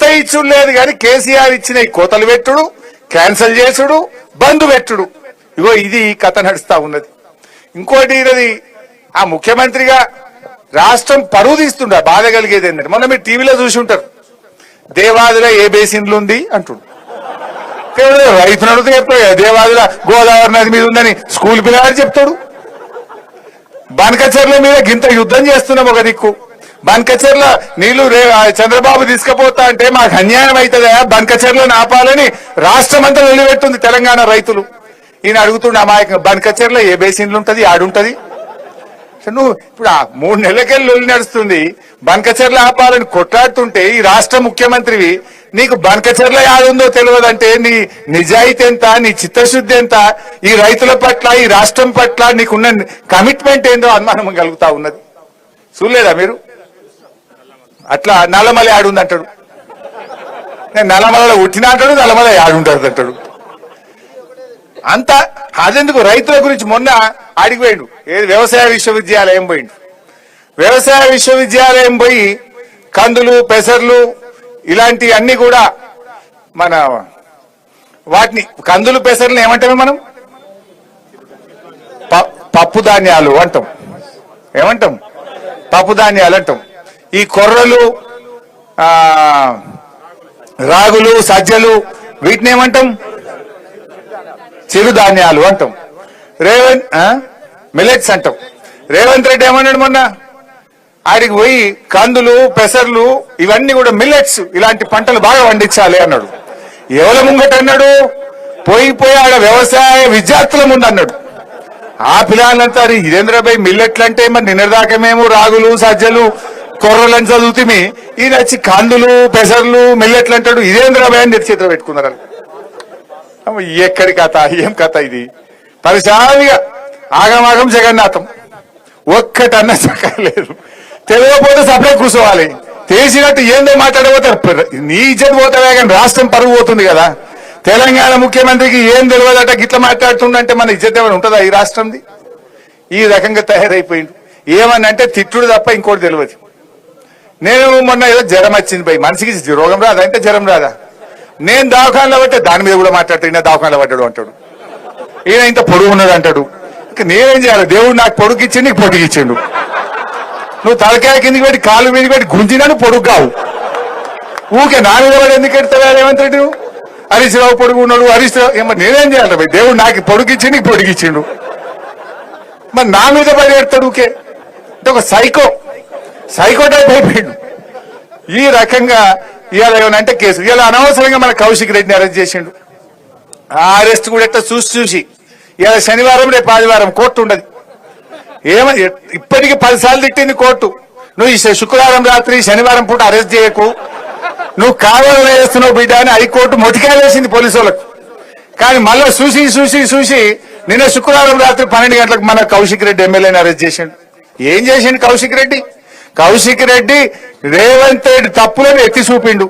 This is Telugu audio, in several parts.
కొత్త ఇచ్చుడు లేదు కానీ కేసీఆర్ ఇచ్చిన ఈ కోతలు పెట్టుడు, క్యాన్సిల్ చేసుడు, బంద్ పెట్టుడు, ఇగో ఇది కథ నడుస్తా ఉన్నది. ఇంకోటి ఇది ఆ ముఖ్యమంత్రిగా రాష్ట్రం పరువు తీస్తుండ బాధ కలిగేది ఏంటంటే, మొన్న మీరు టీవీలో చూసి ఉంటారు, దేవాదిలో ఏ బేసిన్లు ఉంది అంటుండు. రైతు నడుతూ చెప్తాడు, దేవాదిల గోదావరి నది మీద ఉందని స్కూల్ పిల్లగాడు చెప్తాడు. బనకచెర్ల మీద గింత యుద్ధం చేస్తున్నాం ఒక దిక్కు, బనకచెర్ల నీళ్లు చంద్రబాబు తీసుకుపోతా అంటే మాకు అన్యాయం అవుతుందా, బనకచెర్లను ఆపాలని రాష్ట్రం అంతా నిలబెట్టుంది తెలంగాణ రైతులు. ఈయన అడుగుతుండే అమాయకంగా, బనకచెర్ల ఏ బేసిన్లు ఉంటది, ఆడుంటది. నువ్వు ఇప్పుడు 3 నెలలకెళ్ళి లొల్లి నడుస్తుంది, బనకచెర్ల ఆపాలని కొట్లాడుతుంటే ఈ రాష్ట్ర ముఖ్యమంత్రివి నీకు బనకచెర్ల యాడుందో తెలియదంటే నీ నిజాయితీ ఎంత, నీ చిత్తశుద్ధి ఎంత, ఈ రైతుల పట్ల ఈ రాష్ట్రం పట్ల నీకున్న కమిట్మెంట్ ఏందో అనుమానం కలుగుతా ఉన్నది. చూడలేదా మీరు? అట్లా నల్లమల యాడుంది అంటాడు, నేను నల్లమలలో ఉట్టినా అంటాడు, నల్లమల యాడుంటాడు అంటాడు. అంతా అదెందుకు రైతుల గురించి మొన్న అడిగిపోయిండు, ఏది వ్యవసాయ విశ్వవిద్యాలయం పోయిండు. వ్యవసాయ విశ్వవిద్యాలయం పోయి కందులు, పెసర్లు ఇలాంటి అన్ని కూడా మన వాటిని కందులు, పెసర్లు ఏమంటామే మనం, పప్పు ధాన్యాలు అంటాం. ఏమంటాం? పప్పు ధాన్యాలు అంటాం. ఈ కొర్రలు, రాగులు, సజ్జలు వీటిని ఏమంటాం? చిరుధాన్యాలు అంటాం. మిలెట్స్ అంటాం. రేవంత్ రెడ్డి ఏమన్నాడు మొన్న, ఆడికి పోయి కందులు, పెసర్లు ఇవన్నీ కూడా మిల్లెట్స్ ఇలాంటి పంటలు బాగా పండించాలి అన్నాడు. ఎవల ముంగట అన్నాడు? పోయి ఆడ వ్యవసాయ విద్యార్థుల ముందు అన్నాడు. ఆ పిల్లలంతా ఇదేంద్రబాయ్ మిల్లెట్లు అంటే మరి నిన్నదాకా మేము రాగులు, సజ్జలు, కొర్రలని చదువుతుంది, ఈయన వచ్చి కందులు, పెసర్లు, మిల్లెట్లు అంటాడు, ఇదేంద్రబాయ్ అని చేతిలో పెట్టుకున్నారు. ఎక్కడి కథ, ఏం కథ ఇది? పరిశాలిగా ఆగమాగం జగన్నాథం, ఒక్కటన్నా చక్కలేదు. తెలియకపోతే సపరేట్ కూర్చోవాలి, తెలిసినట్టు ఏందో మాట్లాడబోతారు. నీ ఇజ్జత్ పోతావే కానీ రాష్ట్రం పరుగు పోతుంది కదా. తెలంగాణ ముఖ్యమంత్రికి ఏం తెలియదట, గిట్లా మాట్లాడుతుండంటే మన ఇజ్జత్ ఏమైనా ఉంటుందా ఈ రాష్ట్రంది? ఈ రకంగా తయారైపోయింది. ఏమనంటే తిట్టుడు తప్ప ఇంకోటి తెలియదు. నేను మొన్న ఏదో జ్వరం వచ్చింది పోయి, మనిషికి రోగం రాదా అంటే జ్వరం రాదా, నేను దవాఖానలో పట్టే దాని మీద కూడా మాట్లాడతాడు, ఈయన దవాఖానలో పడ్డాడు అంటాడు, ఈయన ఇంత పొడుగు ఉన్నాడు అంటాడు. ఇంకా నేనేం చేయాలి? దేవుడు నాకు పొడుగు ఇచ్చిండు, నీకు పొడుగు ఇచ్చిండు. నువ్వు తలకాయ కిందికి పెట్టి కాలు మీదకి పెట్టి గుంజినాను పొడుగు కావు. ఊకే నా మీద పడి ఎందుకు ఎడతావా రేవంత్ రెడ్డి? హరీష్ రావు పొడుగు ఉన్నాడు, హరీష్ రావు ఏమో నేనేం చేయాలి భయ్? దేవుడు నాకు పొడుగు ఇచ్చిండు, నీకు పొడుగు ఇచ్చిండు, మరి నా మీద పడి ఎడతాడు ఊకే. అంటే ఒక సైకో టైప్ అయిపోయిండు. ఈ రకంగా ఇవాళ ఏమనంటే కేసు, ఇవాళ అనవసరంగా మన కౌశిక్ రెడ్డిని అరెస్ట్ చేసిండు. ఆ అరెస్ట్ కూడా ఎట్లా చూసి ఇవాళ శనివారం, రేపు ఆదివారం కోర్టు ఉండదు. ఇప్పటికీ 10 సార్లు తిట్టింది కోర్టు, నువ్వు ఈ శుక్రవారం రాత్రి శనివారం పూట అరెస్ట్ చేయకు, నువ్వు కావాలని వేస్తున్నావు బిడ్డ అని హైకోర్టు మొటికాయ వేసింది పోలీసు వాళ్ళకు. కానీ మళ్ళా చూసి నిన్న శుక్రవారం రాత్రి 12 గంటలకు మన కౌశిక్ రెడ్డి ఎమ్మెల్యేని అరెస్ట్ చేసిండు. ఏం చేసిండు కౌశిక్ రెడ్డి? రేవంత్ రెడ్డి తప్పులను ఎత్తి చూపిండు,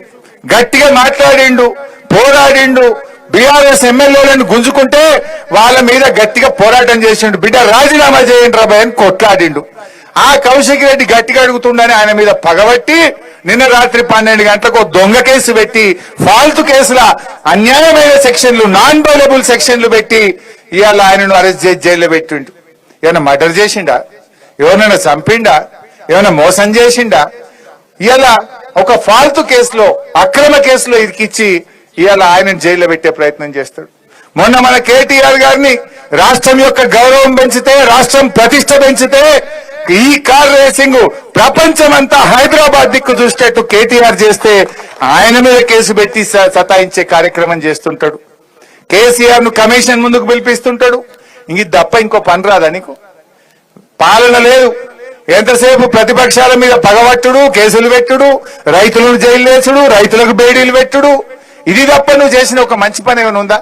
గట్టిగా మాట్లాడిండు, పోరాడిండు. బీఆర్ఎస్ ఎమ్మెల్యేలను గుంజుకుంటే వాళ్ళ మీద గట్టిగా పోరాటం చేసిండు. బిడ్డ రాజీనామా చేయండి రాబాయ్ అని కొట్లాడిండు. ఆ కౌశిక్ రెడ్డి గట్టిగా అడుగుతుండని ఆయన మీద పగబట్టి నిన్న రాత్రి 12 గంటలకు దొంగ కేసు పెట్టి, ఫాల్తు కేసుల అన్యాయమైన సెక్షన్లు, నాన్ బౌలబుల్ సెక్షన్లు పెట్టి ఇవాళ ఆయనను అరెస్ట్ చేసి జైల్లో పెట్టిండు. ఏమైనా మర్డర్ చేసిండా? ఎవరినైనా చంపిండా? ఏమైనా మోసం చేసిండా? ఇవాళ ఒక ఫాల్తు కేసులో, అక్రమ కేసులో ఇరికిచ్చి ఇవాళ ఆయనను జైల్లో పెట్టే ప్రయత్నం చేస్తాడు. మొన్న మన కేటీఆర్ గారిని రాష్ట్రం యొక్క గౌరవం పెంచితే, రాష్ట్రం ప్రతిష్ట పెంచితే, ఈ కార్ రేసింగ్ ప్రపంచమంతా హైదరాబాద్ దిక్కు చూసేట్టు కేటీఆర్ చేస్తే ఆయన మీద కేసు పెట్టి సతాయించే కార్యక్రమం చేస్తుంటాడు. కేసీఆర్ ను కమిషన్ ముందుకు పిలిపిస్తుంటాడు. ఇంక తప్ప ఇంకో పని రాదా నీకు? పాలన లేదు, ఎంతసేపు ప్రతిపక్షాల మీద పగబట్టుడు, కేసులు పెట్టుడు, రైతులను జైలు వేసుడు, రైతులకు బేడీలు పెట్టుడు, ఇది తప్ప నువ్వు చేసిన ఒక మంచి పని ఏమైనా ఉందా?